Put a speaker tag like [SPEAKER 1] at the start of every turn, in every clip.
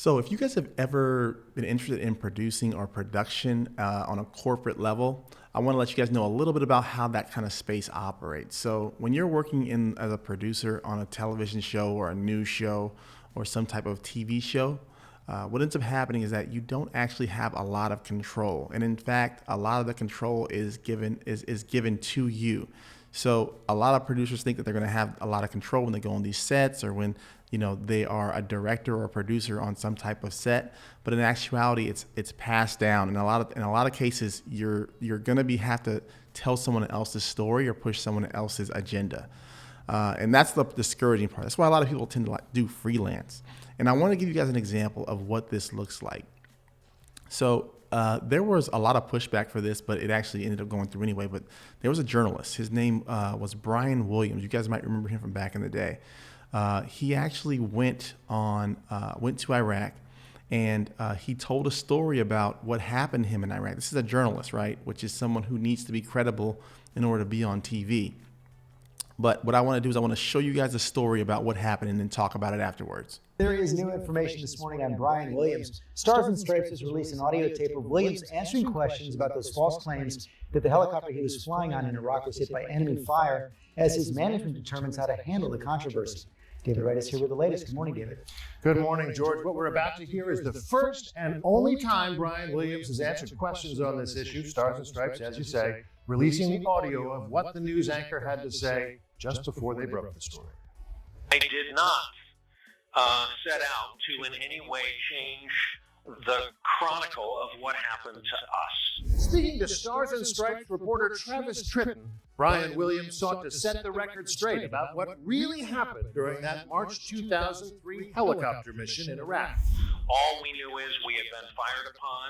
[SPEAKER 1] So, if you guys have ever been interested in producing or production on a corporate level, I want to let you guys know a little bit about how that kind of space operates. So, when you're working in as a producer on a television show or a news show or some type of TV show, what ends up happening is that you don't actually have a lot of control, and in fact, a lot of the control is given to you. So a lot of producers think that they're going to have a lot of control when they go on these sets or when they are a director or a producer on some type of set, but in actuality, it's passed down. In a lot of cases, you're going to have to tell someone else's story or push someone else's agenda. And that's the discouraging part. That's why a lot of people tend to do freelance. And I want to give you guys an example of what this looks like. So there was a lot of pushback for this, but it actually ended up going through anyway. But there was a journalist. His name was Brian Williams. You guys might remember him from back in the day. He actually went to Iraq, and he told a story about what happened to him in Iraq. This is a journalist, right? Which is someone who needs to be credible in order to be on TV. But what I want to do is I want to show you guys a story about what happened and then talk about it afterwards.
[SPEAKER 2] There is new information this morning on Brian Williams. Stars and Stripes has released an audio tape of Williams answering questions about those false claims that the helicopter he was flying on in Iraq was hit by enemy fire, as his management determines how to handle the controversy. David Wright is here with the latest. Good morning, David.
[SPEAKER 3] Good morning, George. What we're about to hear is the first and only time Brian Williams has answered questions on this issue. Stars and Stripes, as you say, releasing the audio of what the news anchor had to say just before they broke the story.
[SPEAKER 4] I did not set out to in any way change the chronicle of what happened to us.
[SPEAKER 3] Speaking to Stars and Stripes reporter Travis Tritton, Brian Williams sought to set the record straight about what really happened during that March 2003 helicopter mission in Iraq.
[SPEAKER 4] All we knew is we had been fired upon.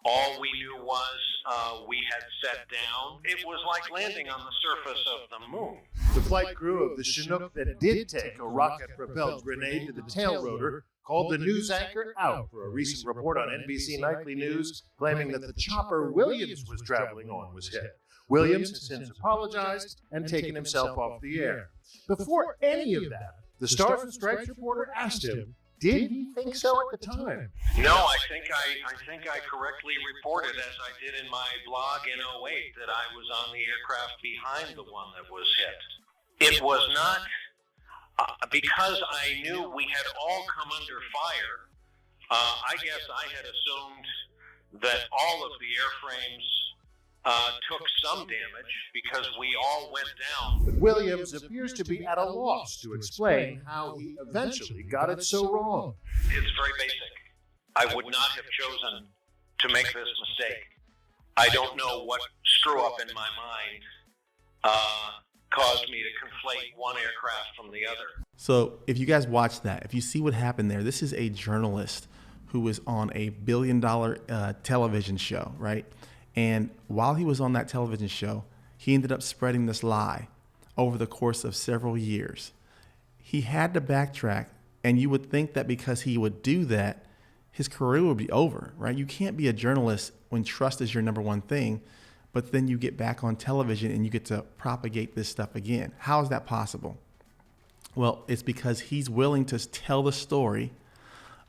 [SPEAKER 4] All we knew was we had set down. It was like landing on the surface of the moon.
[SPEAKER 3] The flight crew of the Chinook that did take a rocket-propelled grenade to the tail rotor called the news anchor out for a recent report on NBC Nightly News claiming that the chopper Williams was traveling on was hit. Williams has since apologized and taken himself off the air. Before any of that, the Stars and Stripes reporter asked him, did he think so at the time?
[SPEAKER 4] No, I think I correctly reported, as I did in my blog in '08, that I was on the aircraft behind the one that was hit. It was not because I knew we had all come under fire. I guess I had assumed that all of the airframes took some damage because we all went down.
[SPEAKER 3] But Williams appears to be at a loss to explain how he eventually got it so wrong.
[SPEAKER 4] It's very basic. I would not have chosen to make this mistake. I don't know what screw up in my mind caused me to conflate one aircraft from the other.
[SPEAKER 1] So if you guys watch that, if you see what happened there, this is a journalist who was on a billion-dollar television show, right? And while he was on that television show, he ended up spreading this lie over the course of several years. He had to backtrack, and you would think that because he would do that, his career would be over, right? You can't be a journalist when trust is your number one thing, but then you get back on television and you get to propagate this stuff again. How is that possible? Well, it's because he's willing to tell the story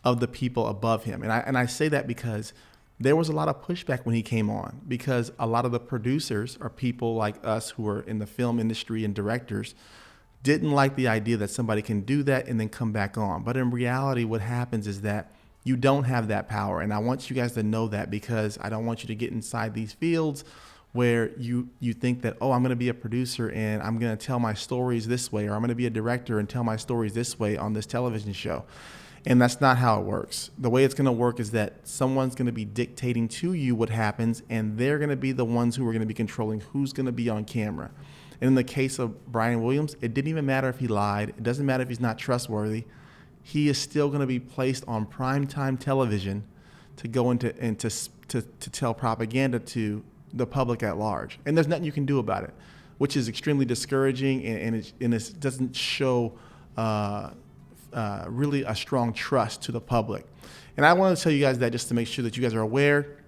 [SPEAKER 1] of the people above him. And I say that because there was a lot of pushback when he came on, because a lot of the producers or people like us who are in the film industry and directors didn't like the idea that somebody can do that and then come back on. But in reality, what happens is that you don't have that power. And I want you guys to know that, because I don't want you to get inside these fields where you think that, oh, I'm going to be a producer and I'm going to tell my stories this way, or I'm going to be a director and tell my stories this way on this television show. And that's not how it works. The way it's going to work is that someone's going to be dictating to you what happens, and they're going to be the ones who are going to be controlling who's going to be on camera. And in the case of Brian Williams, it didn't even matter if he lied. It doesn't matter if he's not trustworthy. He is still going to be placed on primetime television to go into and to tell propaganda to the public at large. And there's nothing you can do about it, which is extremely discouraging, and it doesn't show really a strong trust to the public. And I want to tell you guys that just to make sure that you guys are aware.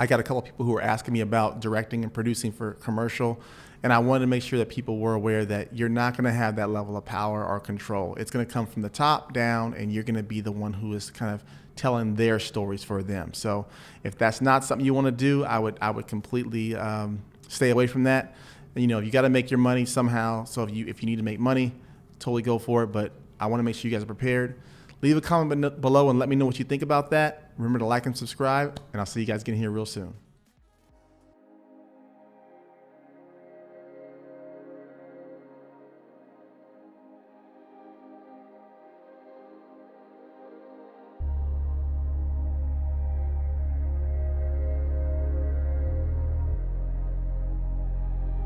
[SPEAKER 1] I got a couple of people who were asking me about directing and producing for commercial, and I wanted to make sure that people were aware that you're not going to have that level of power or control. It's going to come from the top down, and you're going to be the one who is kind of telling their stories for them. So if that's not something you want to do, I would completely stay away from that. And, you got to make your money somehow. So if you need to make money, totally go for it. But I want to make sure you guys are prepared. Leave a comment below and let me know what you think about that. Remember to like and subscribe, and I'll see you guys again here real soon.